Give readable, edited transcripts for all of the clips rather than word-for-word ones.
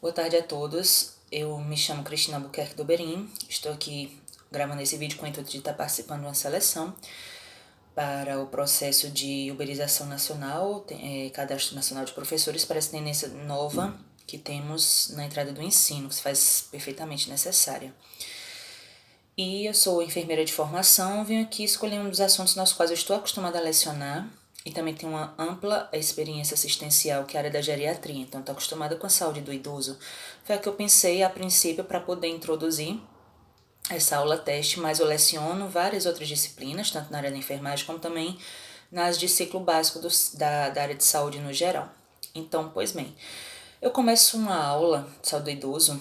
Boa tarde a todos, eu me chamo Cristina Albuquerque Doberim, estou aqui gravando esse vídeo com o intuito de estar participando de uma seleção para o processo de uberização nacional, cadastro nacional de professores, para essa tendência nova que temos na entrada do ensino, que se faz perfeitamente necessária. E eu sou enfermeira de formação, venho aqui escolher um dos assuntos nos quais eu estou acostumada a lecionar e também tenho uma ampla experiência assistencial, que é a área da geriatria, então estou acostumada com a saúde do idoso. Foi a que eu pensei a princípio para poder introduzir essa aula teste, mas eu leciono várias outras disciplinas, tanto na área da enfermagem como também nas de ciclo básico da área de saúde no geral. Então, pois bem, eu começo uma aula de saúde do idoso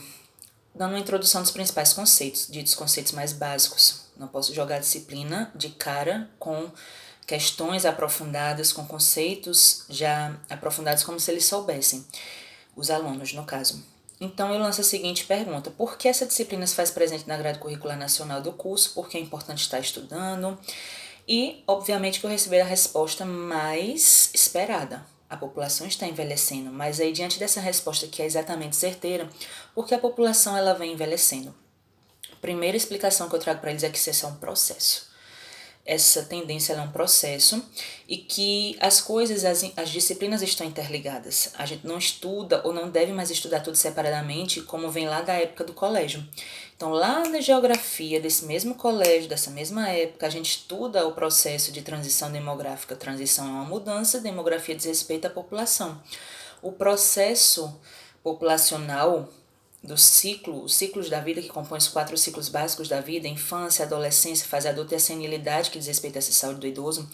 dando uma introdução dos principais conceitos, ditos conceitos mais básicos. Não posso jogar a disciplina de cara com questões aprofundadas, com conceitos já aprofundados como se eles soubessem, os alunos no caso. Então eu lanço a seguinte pergunta: por que essa disciplina se faz presente na grade curricular nacional do curso? Por que é importante estar estudando? E, obviamente, que eu recebi a resposta mais esperada. A população está envelhecendo, mas aí diante dessa resposta que é exatamente certeira, porque a população ela vem envelhecendo? A primeira explicação que eu trago para eles é que isso é um processo. Essa tendência é um processo e que as coisas, as disciplinas estão interligadas. A gente não estuda ou não deve mais estudar tudo separadamente, como vem lá da época do colégio. Então, lá na geografia desse mesmo colégio, dessa mesma época, a gente estuda o processo de transição demográfica. Transição é uma mudança, demografia diz respeito à população. O processo populacional do ciclo, os ciclos da vida que compõem os 4 ciclos básicos da vida, infância, adolescência, fase adulta e a senilidade, que diz respeito a essa saúde do idoso,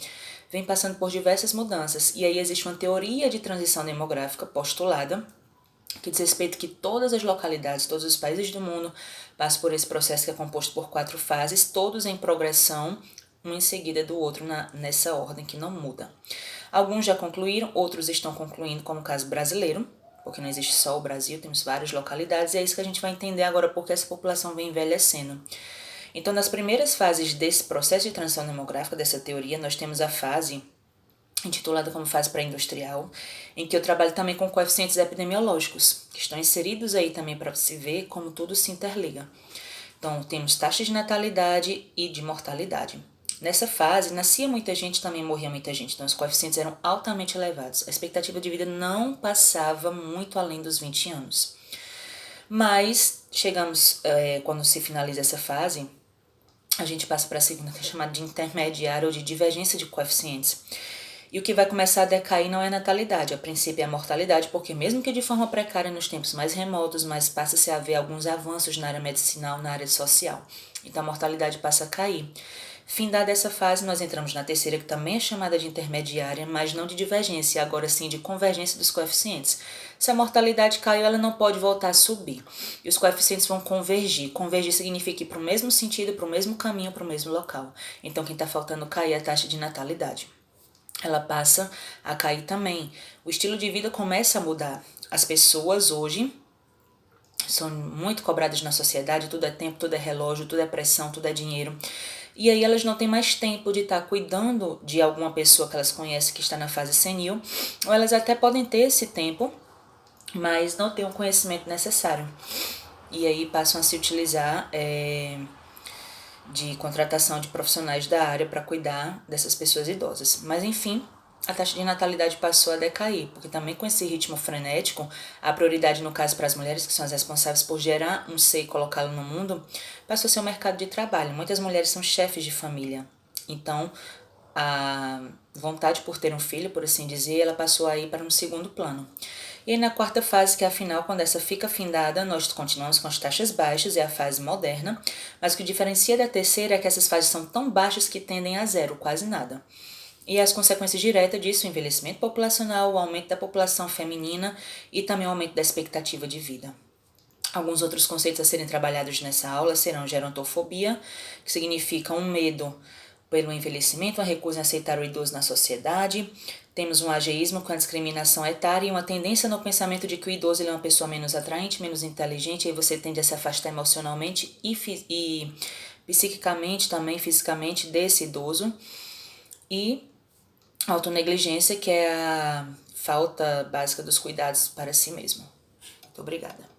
vem passando por diversas mudanças. E aí existe uma teoria de transição demográfica postulada, que diz respeito que todas as localidades, todos os países do mundo passam por esse processo que é composto por 4 fases, todos em progressão, um em seguida do outro, nessa ordem que não muda. Alguns já concluíram, outros estão concluindo, como o caso brasileiro, porque não existe só o Brasil, temos várias localidades, e é isso que a gente vai entender agora porque essa população vem envelhecendo. Então, nas primeiras fases desse processo de transição demográfica, dessa teoria, nós temos a fase intitulada como fase pré-industrial, em que eu trabalho também com coeficientes epidemiológicos, que estão inseridos aí também para se ver como tudo se interliga. Então, temos taxas de natalidade e de mortalidade. Nessa fase, nascia muita gente, também morria muita gente, então os coeficientes eram altamente elevados. A expectativa de vida não passava muito além dos 20 anos. Mas, chegamos, quando se finaliza essa fase, a gente passa para a segunda, que é chamada de intermediária ou de divergência de coeficientes. E o que vai começar a decair não é a natalidade, a princípio é a mortalidade, porque mesmo que de forma precária nos tempos mais remotos, mas passa-se a haver alguns avanços na área medicinal, na área social. Então a mortalidade passa a cair. Findada essa fase, nós entramos na terceira, que também é chamada de intermediária, mas não de divergência, agora sim de convergência dos coeficientes. Se a mortalidade caiu, ela não pode voltar a subir. E os coeficientes vão convergir. Convergir significa ir para o mesmo sentido, para o mesmo caminho, para o mesmo local. Então, quem está faltando cair é a taxa de natalidade. Ela passa a cair também. O estilo de vida começa a mudar. As pessoas hoje são muito cobradas na sociedade, tudo é tempo, tudo é relógio, tudo é pressão, tudo é dinheiro. E aí elas não têm mais tempo de estar cuidando de alguma pessoa que elas conhecem que está na fase senil, ou elas até podem ter esse tempo, mas não têm o conhecimento necessário. E aí passam a se utilizar de contratação de profissionais da área para cuidar dessas pessoas idosas. Mas enfim, a taxa de natalidade passou a decair, porque também com esse ritmo frenético, a prioridade no caso para as mulheres, que são as responsáveis por gerar um ser e colocá-lo no mundo, passou a ser o mercado de trabalho. Muitas mulheres são chefes de família, então a vontade por ter um filho, por assim dizer, ela passou a ir para um segundo plano. E aí na quarta fase, que é a final, quando essa fica findada, nós continuamos com as taxas baixas, é a fase moderna, mas o que diferencia da terceira é que essas fases são tão baixas que tendem a zero, quase nada. E as consequências diretas disso, o envelhecimento populacional, o aumento da população feminina e também o aumento da expectativa de vida. Alguns outros conceitos a serem trabalhados nessa aula serão gerontofobia, que significa um medo pelo envelhecimento, uma recusa em aceitar o idoso na sociedade. Temos um ageísmo com a discriminação etária e uma tendência no pensamento de que o idoso ele é uma pessoa menos atraente, menos inteligente, e aí você tende a se afastar emocionalmente e psiquicamente também, fisicamente, desse idoso. E autonegligência, que é a falta básica dos cuidados para si mesmo. Muito obrigada.